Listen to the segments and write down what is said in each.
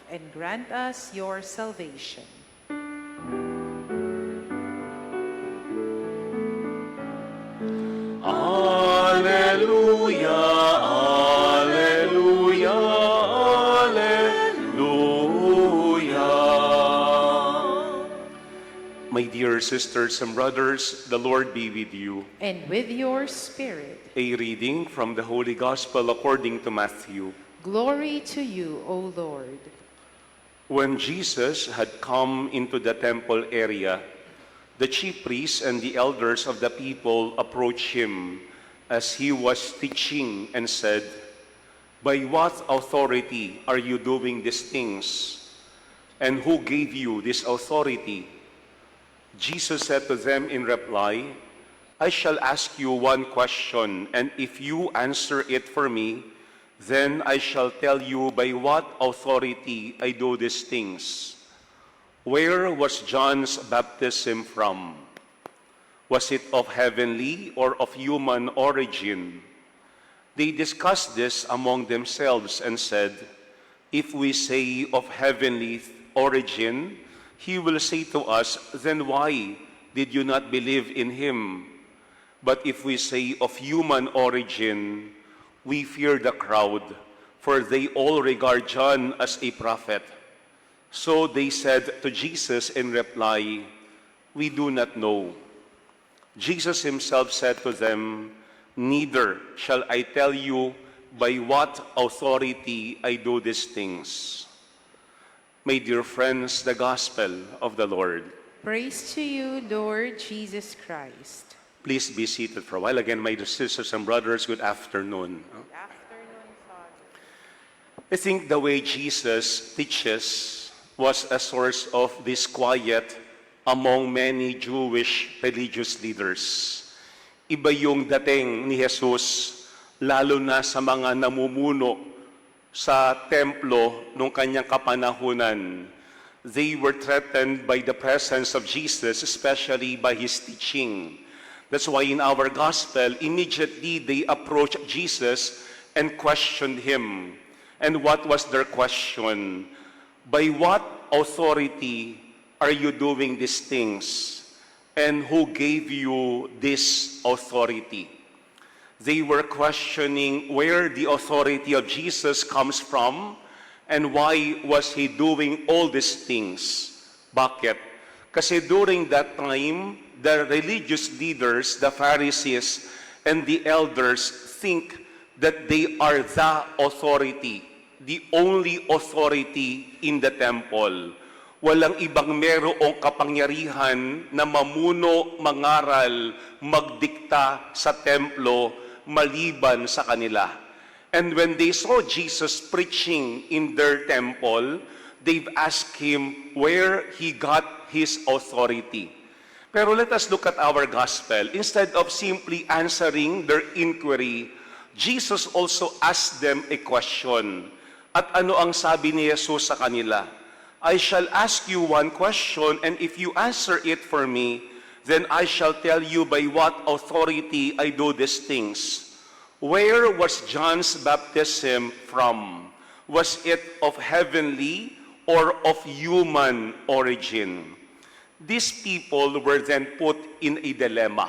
and grant us your salvation. Alleluia, alleluia, alleluia. My dear sisters and brothers, the Lord be with you. And with your spirit. A reading from the Holy Gospel according to Matthew. Glory to you, O Lord. When Jesus had come into the temple area, the chief priests and the elders of the people approached him as he was teaching and said, "By what authority are you doing these things? And who gave you this authority?" Jesus said to them in reply, "I shall ask you one question, and if you answer it for me, then I shall tell you by what authority I do these things. Where was John's baptism from? Was it of heavenly or of human origin?" They discussed this among themselves and said, "If we say of heavenly origin, he will say to us, 'Then why did you not believe in him?' But if we say of human origin, we fear the crowd, for they all regard John as a prophet." So they said to Jesus in reply, "We do not know." Jesus himself said to them, "Neither shall I tell you by what authority I do these things." My dear friends, the Gospel of the Lord. Praise to you, Lord Jesus Christ. Please be seated for a while. Again, my sisters and brothers, good afternoon. Good afternoon, Father. I think the way Jesus teaches was a source of disquiet among many Jewish religious leaders. Iba yung dating ni Jesus, lalo na sa mga namumuno sa templo nung kanyang kapanahunan. They were threatened by the presence of Jesus, especially by his teaching. That's why in our gospel, immediately they approached Jesus and questioned him. And what was their question? By what authority are you doing these things? And who gave you this authority? They were questioning where the authority of Jesus comes from and why was he doing all these things. Bakit? Kasi during that time, the religious leaders, the Pharisees, and the elders think that they are the authority, the only authority in the temple. Walang ibang merong kapangyarihan na mamuno, mangaral, magdikta sa templo maliban sa kanila. And when they saw Jesus preaching in their temple, they've asked him where he got his authority. Pero let us look at our gospel. Instead of simply answering their inquiry, Jesus also asked them a question. At ano ang sabi ni Jesus sa kanila? "I shall ask you one question, and if you answer it for me, then I shall tell you by what authority I do these things. Where was John's baptism from? Was it of heavenly or of human origin?" These people were then put in a dilemma.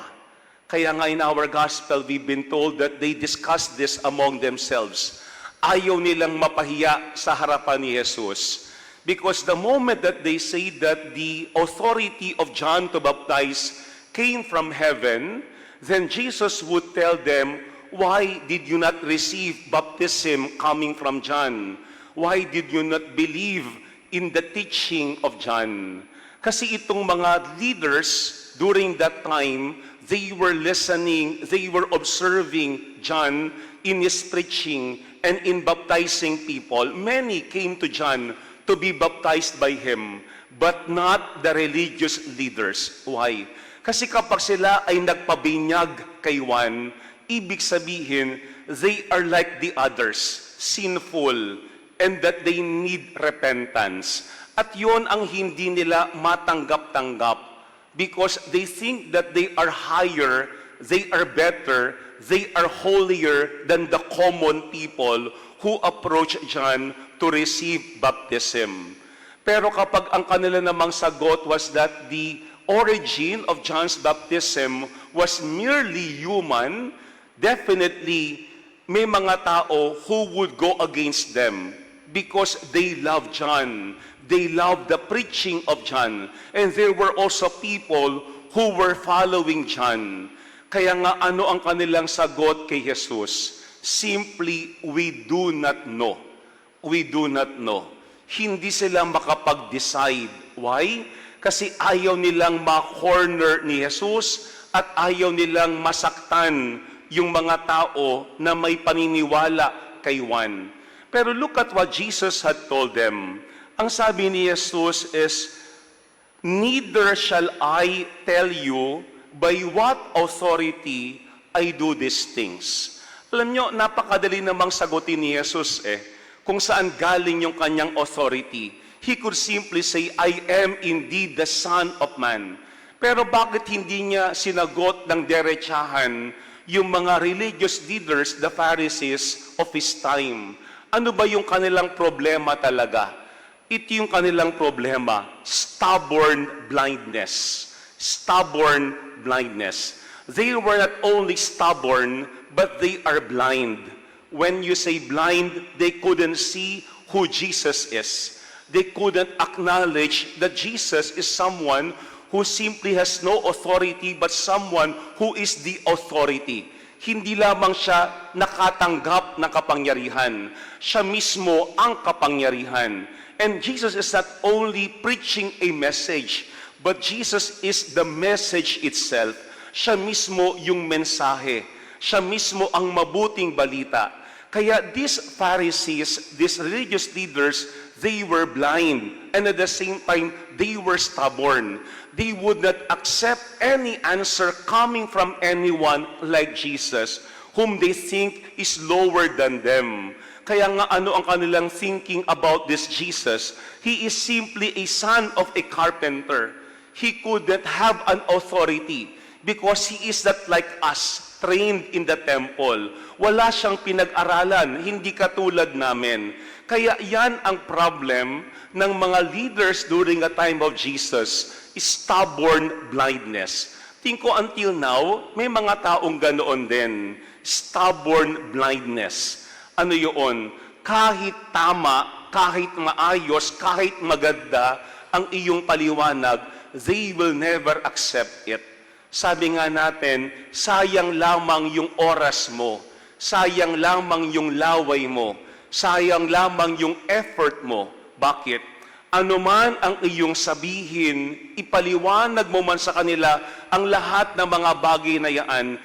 Kaya nga in our gospel, we've been told that they discussed this among themselves. Ayaw nilang mapahiya sa harapan ni Jesus. Because the moment that they say that the authority of John to baptize came from heaven, then Jesus would tell them, "Why did you not receive baptism coming from John? Why did you not believe in the teaching of John?" Kasi itong mga leaders during that time, they were listening, they were observing John in his preaching and in baptizing people. Many came to John to be baptized by him, but not the religious leaders. Why? Kasi kapag sila ay nagpabinyag kay Juan, ibig sabihin, they are like the others, sinful, and that they need repentance. At yun ang hindi nila matanggap-tanggap because they think that they are higher, they are better, they are holier than the common people who approach John to receive baptism. Pero kapag ang kanila namang sagot was that the origin of John's baptism was merely human, definitely may mga tao who would go against them because they love John. They love the preaching of John. And there were also people who were following John. Kaya nga ano ang kanilang sagot kay Jesus? Simply, we do not know. We do not know. Hindi sila makapag-decide. Why? Kasi ayaw nilang ma-corner ni Jesus at ayaw nilang masaktan yung mga tao na may paniniwala kay Juan. Pero look at what Jesus had told them. Ang sabi ni Jesus is, neither shall I tell you by what authority I do these things. Alam nyo, napakadali namang sagutin ni Jesus kung saan galing yung kanyang authority. He could simply say, I am indeed the Son of Man. Pero bakit hindi niya sinagot ng derechahan yung mga religious leaders, the Pharisees of his time? Ano ba yung kanilang problema talaga? Ito yung kanilang problema, stubborn blindness. Stubborn blindness. They were not only stubborn, but they are blind. When you say blind, they couldn't see who Jesus is. They couldn't acknowledge that Jesus is someone who simply has no authority, but someone who is the authority. Hindi lamang siya nakatanggap ng kapangyarihan. Siya mismo ang kapangyarihan. And Jesus is not only preaching a message, but Jesus is the message itself. Siya mismo yung mensahe. Siya mismo ang mabuting balita. Kaya these Pharisees, these religious leaders, they were blind. And at the same time, they were stubborn. They would not accept any answer coming from anyone like Jesus, whom they think is lower than them. Kaya nga ano ang kanilang thinking about this Jesus? He is simply a son of a carpenter. He couldn't have an authority because he is not like us, trained in the temple. Wala siyang pinag-aralan, hindi katulad namin. Kaya yan ang problem ng mga leaders during a time of Jesus, stubborn blindness. Think ko until now, may mga taong ganoon din. Stubborn blindness. Ano yun? Kahit tama, kahit maayos, kahit maganda ang iyong paliwanag, they will never accept it. Sabi nga natin, sayang lamang yung oras mo, sayang lamang yung laway mo, sayang lamang yung effort mo. Bakit? Ano man ang iyong sabihin, ipaliwanag mo man sa kanila ang lahat ng mga bagay na yan,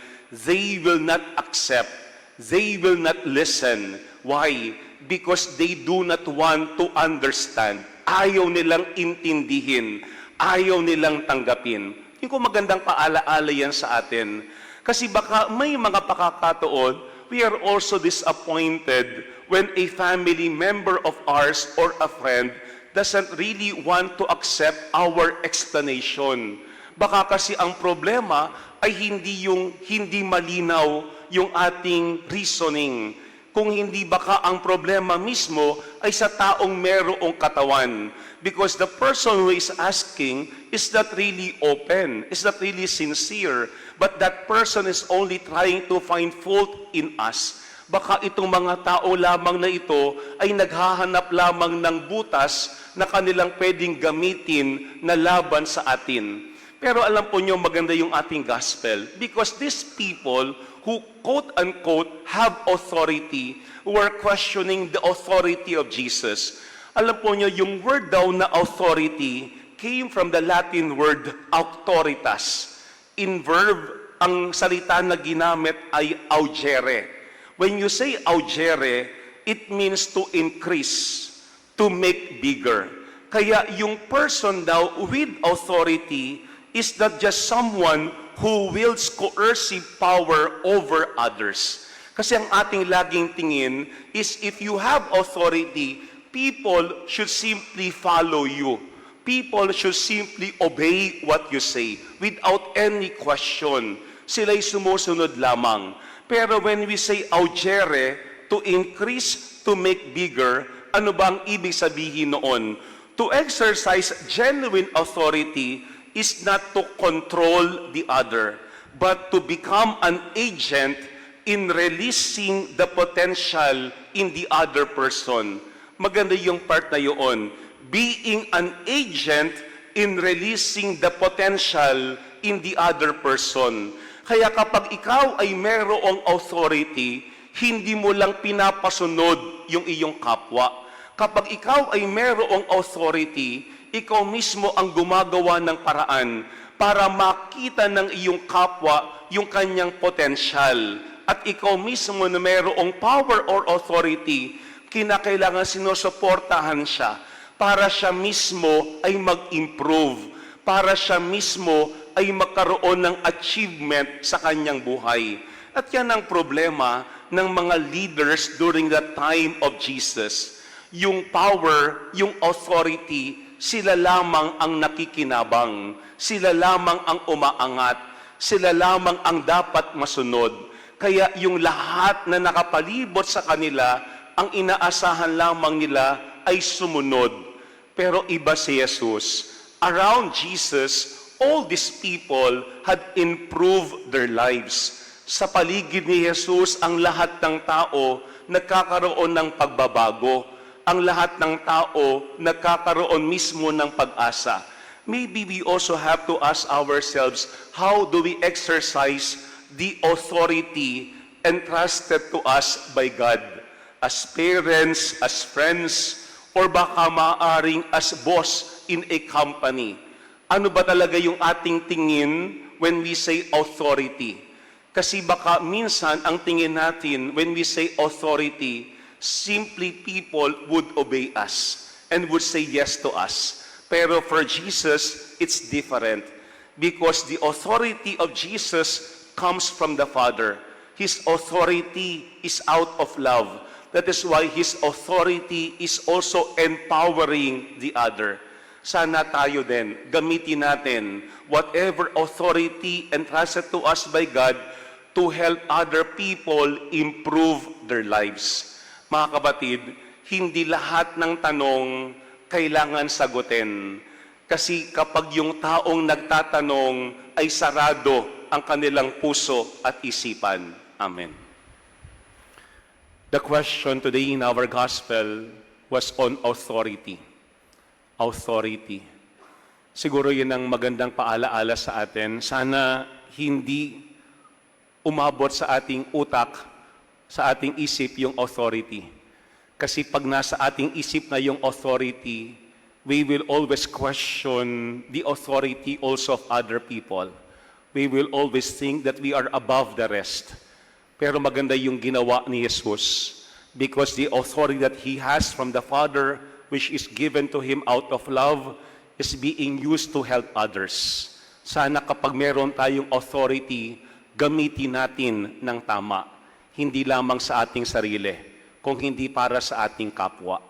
they will not accept. They will not listen. Why? Because they do not want to understand. Ayaw nilang intindihin. Ayaw nilang tanggapin. Hindi ko magandang paalaala yan sa atin. Kasi baka may mga pakakataon, we are also disappointed when a family member of ours or a friend doesn't really want to accept our explanation. Baka kasi ang problema ay hindi malinaw yung ating reasoning. Kung hindi baka ang problema mismo ay sa taong merong katawan. Because the person who is asking is not really open, is not really sincere, but that person is only trying to find fault in us. Baka itong mga tao lamang na ito ay naghahanap lamang ng butas na kanilang pwedeng gamitin na laban sa atin. Pero alam po nyo, maganda yung ating gospel because these people who quote-unquote have authority, who are questioning the authority of Jesus. Alam po nyo, yung word daw na authority came from the Latin word auctoritas. In verb, ang salita na ginamit ay augere. When you say augere, it means to increase, to make bigger. Kaya yung person daw with authority is not just someone who wields coercive power over others. Kasi ang ating laging tingin is if you have authority, people should simply follow you. People should simply obey what you say without any question. Sila'y sumusunod lamang. Pero when we say augere, to increase, to make bigger, ano ba ang ibig sabihin noon? To exercise genuine authority is not to control the other, but to become an agent in releasing the potential in the other person. Maganda yung part na yun. Being an agent in releasing the potential in the other person. Kaya kapag ikaw ay merong authority, hindi mo lang pinapasunod yung iyong kapwa. Kapag ikaw ay merong authority, ikaw mismo ang gumagawa ng paraan para makita ng iyong kapwa yung kanyang potensyal. At ikaw mismo na merong power or authority, kinakailangan sinusuportahan siya para siya mismo ay mag-improve, para siya mismo ay magkaroon ng achievement sa kanyang buhay. At yan ang problema ng mga leaders during the time of Jesus. Yung power, yung authority, sila lamang ang nakikinabang, sila lamang ang umaangat, sila lamang ang dapat masunod. Kaya yung lahat na nakapalibot sa kanila, ang inaasahan lamang nila ay sumunod. Pero iba si Jesus. Around Jesus, all these people had improved their lives. Sa paligid ni Jesus, ang lahat ng tao nagkakaroon ng pagbabago. Ang lahat ng tao nagkakaroon mismo ng pag-asa. Maybe we also have to ask ourselves, how do we exercise the authority entrusted to us by God? As parents, as friends, or baka maaring as boss in a company. Ano ba talaga yung ating tingin when we say authority? Kasi baka minsan ang tingin natin when we say authority, simply people would obey us and would say yes to us. Pero for Jesus, it's different. Because the authority of Jesus comes from the Father. His authority is out of love. That is why His authority is also empowering the other. Sana tayo din, gamitin natin whatever authority entrusted to us by God to help other people improve their lives. Mga kapatid, hindi lahat ng tanong kailangan sagutin. Kasi kapag yung taong nagtatanong ay sarado ang kanilang puso at isipan. Amen. The question today in our gospel was on authority. Authority. Siguro yun ang magandang paalaala sa atin. Sana hindi umabot sa ating utak, sa ating isip yung authority. Kasi pag nasa ating isip na yung authority, we will always question the authority also of other people. We will always think that we are above the rest. Pero maganda yung ginawa ni Jesus because the authority that He has from the Father, which is given to Him out of love, is being used to help others. Sana kapag meron tayong authority, gamitin natin ng tama. Hindi lamang sa ating sarili, kung hindi para sa ating kapwa.